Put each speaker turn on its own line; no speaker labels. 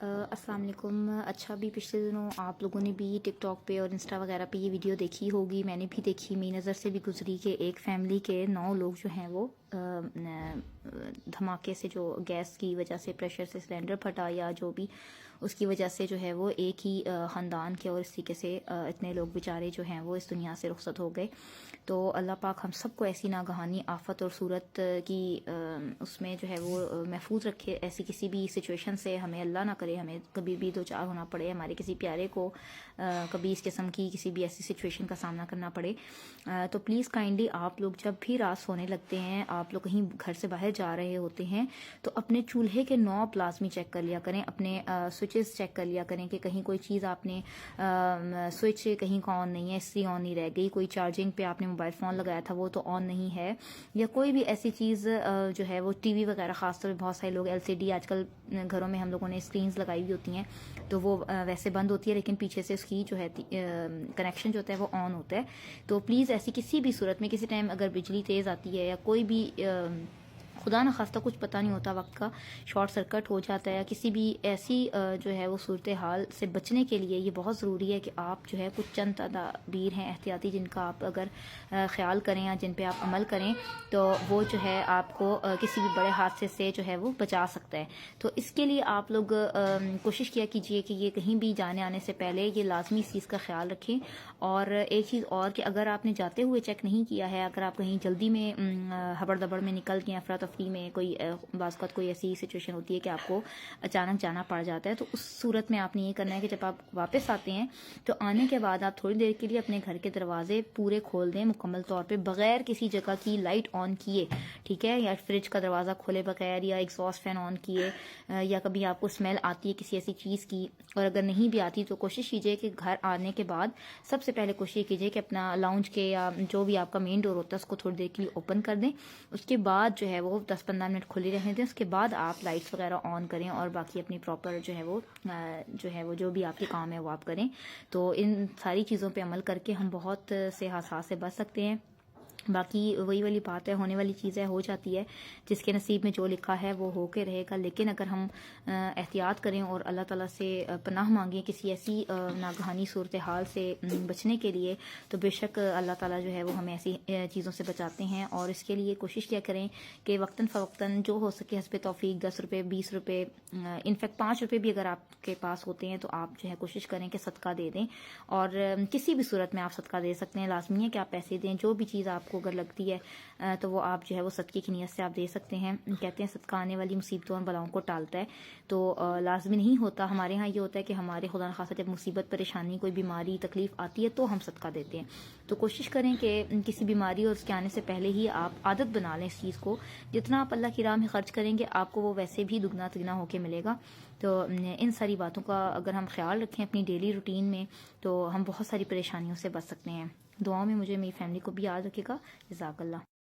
السلام علیکم. اچھا بھی پچھلے دنوں آپ لوگوں نے بھی ٹک ٹاک پہ اور انسٹا وغیرہ پہ یہ ویڈیو دیکھی ہوگی. میں نے بھی دیکھی, میری نظر سے بھی گزری کہ ایک فیملی کے 9 لوگ جو ہیں وہ دھماکے سے, جو گیس کی وجہ سے, پریشر سے سلنڈر پھٹا یا جو بھی اس کی وجہ سے جو ہے وہ ایک ہی خاندان کے, اور اس طریقے سے اتنے لوگ بیچارے جو ہیں وہ اس دنیا سے رخصت ہو گئے. تو اللہ پاک ہم سب کو ایسی ناگہانی آفت اور صورت کی اس میں جو ہے وہ محفوظ رکھے. ایسی کسی بھی سچویشن سے ہمیں اللہ نہ کرے ہمیں کبھی بھی دو چار ہونا پڑے, ہمارے کسی پیارے کو کبھی اس قسم کی کسی بھی ایسی سچویشن کا سامنا کرنا پڑے. تو پلیز کائنڈلی آپ لوگ جب بھی رات سونے لگتے ہیں, آپ لوگ کہیں گھر سے باہر جا رہے ہوتے ہیں, تو اپنے چولہے کے نوب لازمی چیک کر لیا کریں, اپنے سوئچز چیک کر لیا کریں کہ کہیں کوئی چیز آپ نے سوئچ کہیں کا آن نہیں ہے, اس لیے آن نہیں رہ گئی, کوئی چارجنگ پہ آپ نے موبائل فون لگایا تھا وہ تو آن نہیں ہے, یا کوئی بھی ایسی چیز جو ہے وہ ٹی وی وغیرہ, خاص طور پہ بہت سارے لوگ ایل سی ڈی, آج کل گھروں میں ہم لوگوں نے اسکرینز لگائی ہوئی ہوتی ہیں تو وہ ویسے بند ہوتی ہے لیکن پیچھے سے اس کی جو ہے کنیکشن جو ہوتا ہے وہ آن ہوتا ہے. تو پلیز ایسی کسی بھی صورت میں, کسی ٹائم اگر بجلی تیز آتی ہے یا کوئی بھی خدا نخواستہ کچھ پتہ نہیں ہوتا وقت کا, شارٹ سرکٹ ہو جاتا ہے یا کسی بھی ایسی جو ہے وہ صورتحال سے بچنے کے لیے یہ بہت ضروری ہے کہ آپ جو ہے کچھ چند تدابیر ہیں احتیاطی جن کا آپ اگر خیال کریں یا جن پہ آپ عمل کریں تو وہ جو ہے آپ کو کسی بھی بڑے حادثے سے جو ہے وہ بچا سکتا ہے. تو اس کے لیے آپ لوگ کوشش کیا کیجئے کہ یہ کہیں بھی جانے آنے سے پہلے یہ لازمی اس چیز کا خیال رکھیں. اور ایک چیز اور کہ اگر آپ نے جاتے ہوئے چیک نہیں کیا ہے, اگر آپ کہیں جلدی میں ہبڑ دبڑ میں نکل گئے, افراتفری میں کوئی بعض اوقات کوئی ایسی سچویشن ہوتی ہے کہ آپ کو اچانک جانا پڑ جاتا ہے, تو اس صورت میں آپ نے یہ کرنا ہے کہ جب آپ واپس آتے ہیں تو آنے کے بعد آپ تھوڑی دیر کے لیے اپنے گھر کے دروازے پورے کھول دیں مکمل طور پہ, بغیر کسی جگہ کی لائٹ آن کیے, ٹھیک ہے, یا فریج کا دروازہ کھولے بغیر, یا ایگزاسٹ فین آن کیے, یا کبھی آپ کو اسمیل آتی ہے کسی ایسی چیز کی, اور اگر نہیں بھی آتی تو کوشش کیجئے کہ گھر آنے کے بعد سب سے پہلے کوشش کیجئے کہ اپنا لاؤنج کے یا جو بھی آپ کا مین ڈور ہوتا ہے اس کو تھوڑی دیر کے لیے اوپن کر دیں. اس کے بعد جو ہے وہ 10-15 منٹ کھلی رہنے دیں, اس کے بعد آپ لائٹس وغیرہ آن کریں اور باقی اپنی پراپر جو ہے وہ جو بھی آپ کے کام ہے وہ آپ کریں. تو ان ساری چیزوں پہ عمل کر کے ہم بہت سے حادثات سے بچ سکتے ہیں. باقی وہی والی بات ہے, ہونے والی چیزیں ہو جاتی ہے, جس کے نصیب میں جو لکھا ہے وہ ہو کے رہے گا. لیکن اگر ہم احتیاط کریں اور اللہ تعالیٰ سے پناہ مانگیں کسی ایسی ناگہانی صورتحال سے بچنے کے لیے, تو بے شک اللہ تعالیٰ جو ہے وہ ہمیں ایسی چیزوں سے بچاتے ہیں. اور اس کے لیے کوشش کیا کریں کہ وقتاً فوقتاً جو ہو سکے حسب توفیق 10 روپے 20 روپے, انفیکٹ 5 روپے بھی اگر آپ کے پاس ہوتے ہیں تو آپ جو ہے کوشش کریں کہ صدقہ دے دیں. اور کسی بھی صورت میں آپ صدقہ دے سکتے ہیں, لازمی ہے کہ آپ پیسے دیں. جو بھی چیز آپ کو اگر لگتی ہے تو وہ آپ جو ہے وہ صدقے کی نیت سے آپ دے سکتے ہیں. کہتے ہیں صدقہ آنے والی مصیبتوں اور بلاؤں کو ٹالتا ہے, تو لازمی نہیں ہوتا. ہمارے ہاں یہ ہوتا ہے کہ ہمارے خدا نخواستہ جب مصیبت, پریشانی, کوئی بیماری, تکلیف آتی ہے تو ہم صدقہ دیتے ہیں. تو کوشش کریں کہ کسی بیماری اور اس کے آنے سے پہلے ہی آپ عادت بنا لیں اس چیز کو. جتنا آپ اللہ کی راہ میں خرچ کریں گے آپ کو وہ ویسے بھی دگنا تگنا ہو کے ملے گا. تو ان ساری باتوں کا اگر ہم خیال رکھیں اپنی ڈیلی روٹین میں تو ہم بہت ساری پریشانیوں سے بچ سکتے ہیں. دعاؤں میں مجھے میری فیملی کو بھی یاد رکھے گا. جزاک اللہ.